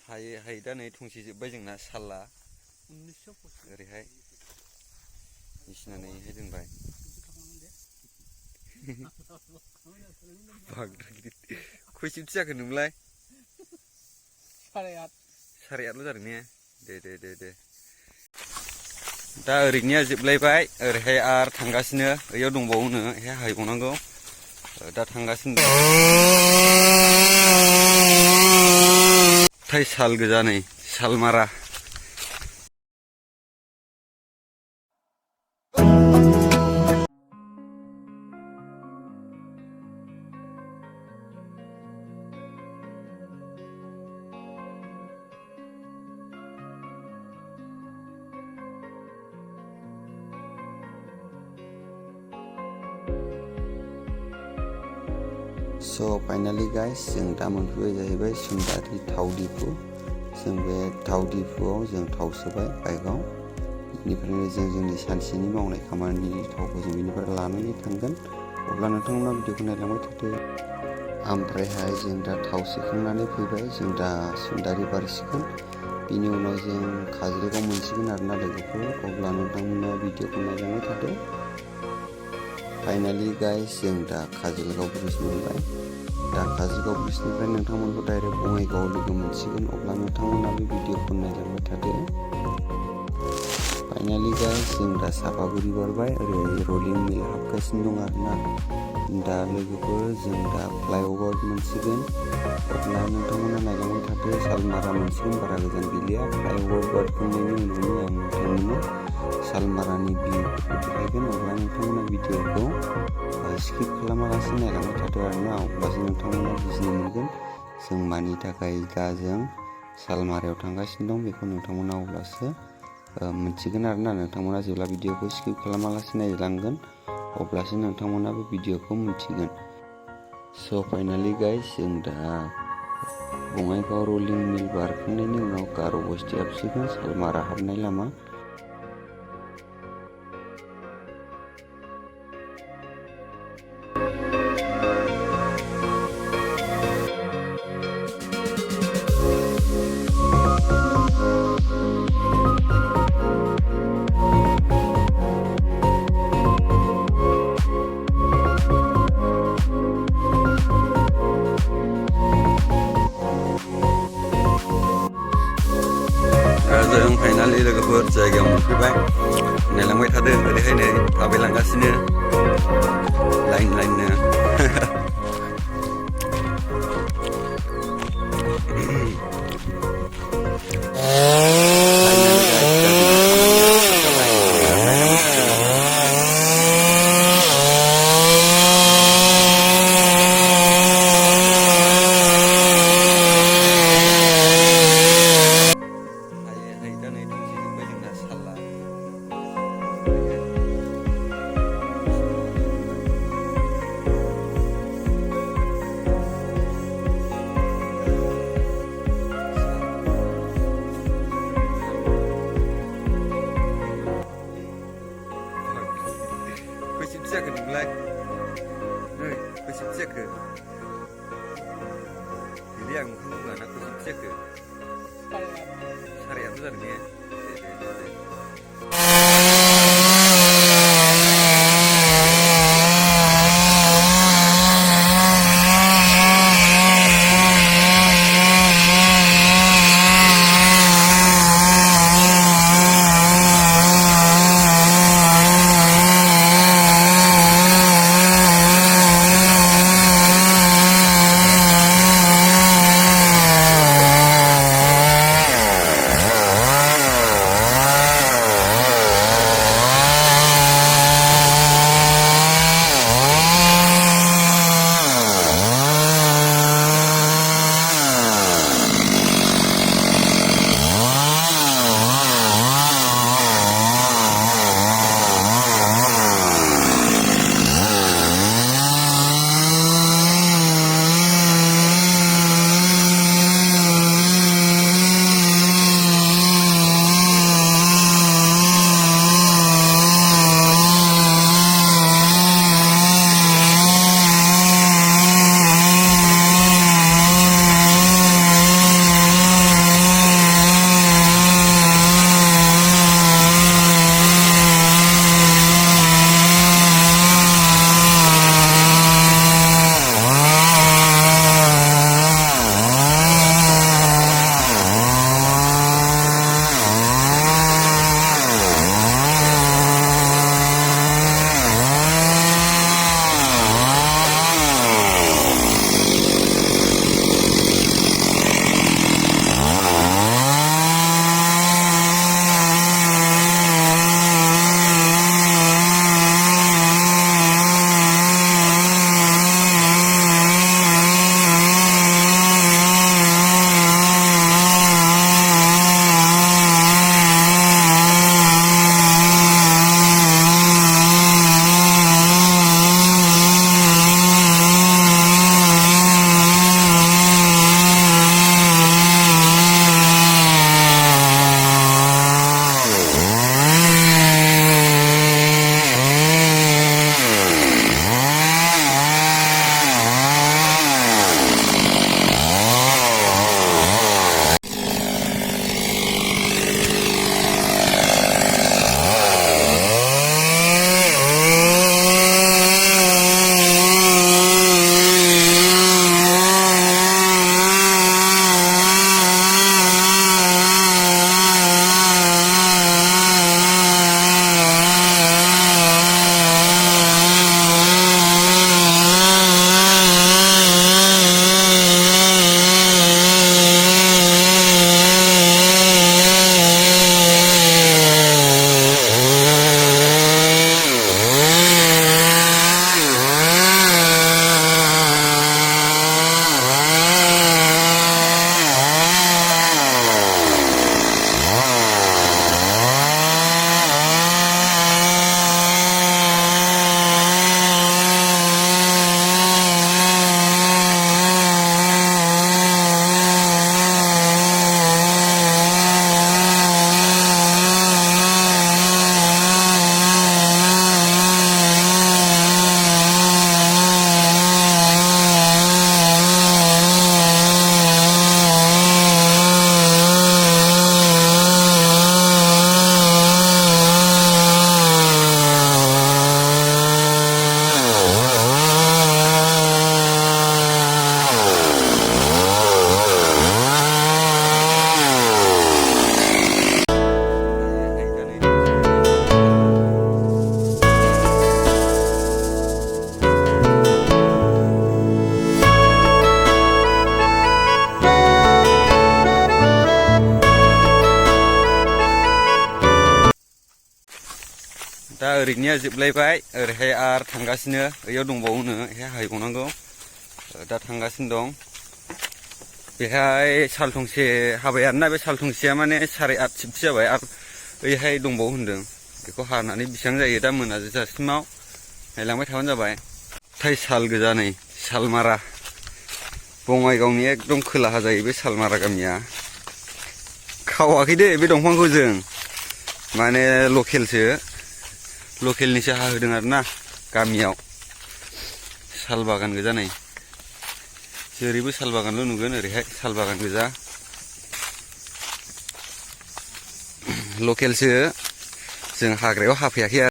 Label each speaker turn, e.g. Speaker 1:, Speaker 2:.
Speaker 1: हायै दा नै थंसे जोब्बाय जोंना साला ओरैहाय बिसिना नैहाय दोनबाय खयसेबो जाखो नोंलाय? 8:30 जादों ने? दे दा ओरैनिया जोबलायबाय ओरैहाय आरो थांगासिनो ओइयाव दंबावोनो ओरैहाय हायबावनांगौ दा थांगासिनो थाय साल गोजा नै सालमारा So finally guys जों दा मोनफैबाय जाहैबाय सुन्दारि थाव दिपु जों बे थाव दिपुआव जों थाव सोबाय बाइकआव बेनिफ्रायनो जों जोंनि सानसेनि मावनाय खामानिनि थावखौ जों बेनिफ्राय लानानै थांगोन अब्ला नोंथांमोना भिडिअखौ नायलांबाय थादो ओमफ्रायहाय जों दा थाव सोखांनानै फैबाय जों दा सुन्दारि बारसिगोन बिनि उनाव जों काजलगाव मोनसिगोन आरोना लोगोफोर अब्ला नोंथांमोना भिडिअखौ नायलांबाय थादो फाइनाली गाइस जों दा काजलगाव ब्रिज मोनबाय दा काजलगाव ब्रिजनिफ्राय नोंथांमोनखौ डाइरेक्ट बङाइगावआव लोगो मोनसिगोन अब्ला नोंथांमोना बे भिडिअखौ नायलांबाय थादो फाइनाली गाइस जों दा सापागुरि बारबाय ओरै रलिं मिल हाबगासिनो दं आरोना दा लोगोफोर जों दा फ्लाइअभार मोनसिगोन अब्ला नोंथांमोना नायलांबाय थादो सालमारा मोनसिगोन बारा गोजान गैलिया फ्लाइअभार बारखांनायनि उनावनो आं नोंथांमोननो सालमारानि भिउफोरखौ देखायगोन अब्ला नोंथांमोना भिडिअखौ स्किप खालामालासे नायलांबाय थादो आरोना अब्लासो नोंथांमोना बुजिनो मोनगोन जों मानि थाखाय दा जों सालमारायाव थांगासिनो दं बेखौ नोंथांमोना अब्लासो मिथिगोन आरोना नोंथांमोना जेब्ला भिडिअखौ स्किप खालामालासे नायलांगोन अब्लासो नोंथांमोनाबो भिडिअखौ मिथिगोन स' फाइनाली गाइस जों दा बङाइगाव रलिं मिल बारखांनायनि उनाव गार' बस्ति हाबसिगोन सालमारा हाबनाय लामा जों फाइनालि लोगोफोर जायगायाव मोनफैबाय नायलांबाय थादो ओरैहाय नै थाबायलांगासिनो लाइननो जाखो नोंलाय नै खयसेबो जाखो बिदि आं मोखां बुङा ना खयसेबो जाखो 8:30 जादों ने दे ओरैनिया जोबलायबाय ओरैहाय आरो थांगासिनो ओयाव दंबावोनो बेहाय हाहैबावनांगौ दा थांगासिनो दं बेहाय साल थंसे हाबाय आरोना बे साल थंसेया माने 8:30 सिमसो जाबाय आरो ओइहाय दंबावो होनदों बेखौ हानानै बेसेबां जायो दा मोनाजासिमाव नायलांबाय थाबानो जाबाय थाय साल गोजा नै सालमारा बङाइगावनि एकदम खोलाहा जायो बे सालमारा गामिया खावाखै दे बे दंफांखौ जों माने लकेलनिसो हाहोदों आरोना गामियाव साल बागान गोजा नै जेरैबो साल बागानल' नुगोन ओरैहाय साल बागान गोजा लकेलसो जों हाग्रायाव हाफैयाखै आरो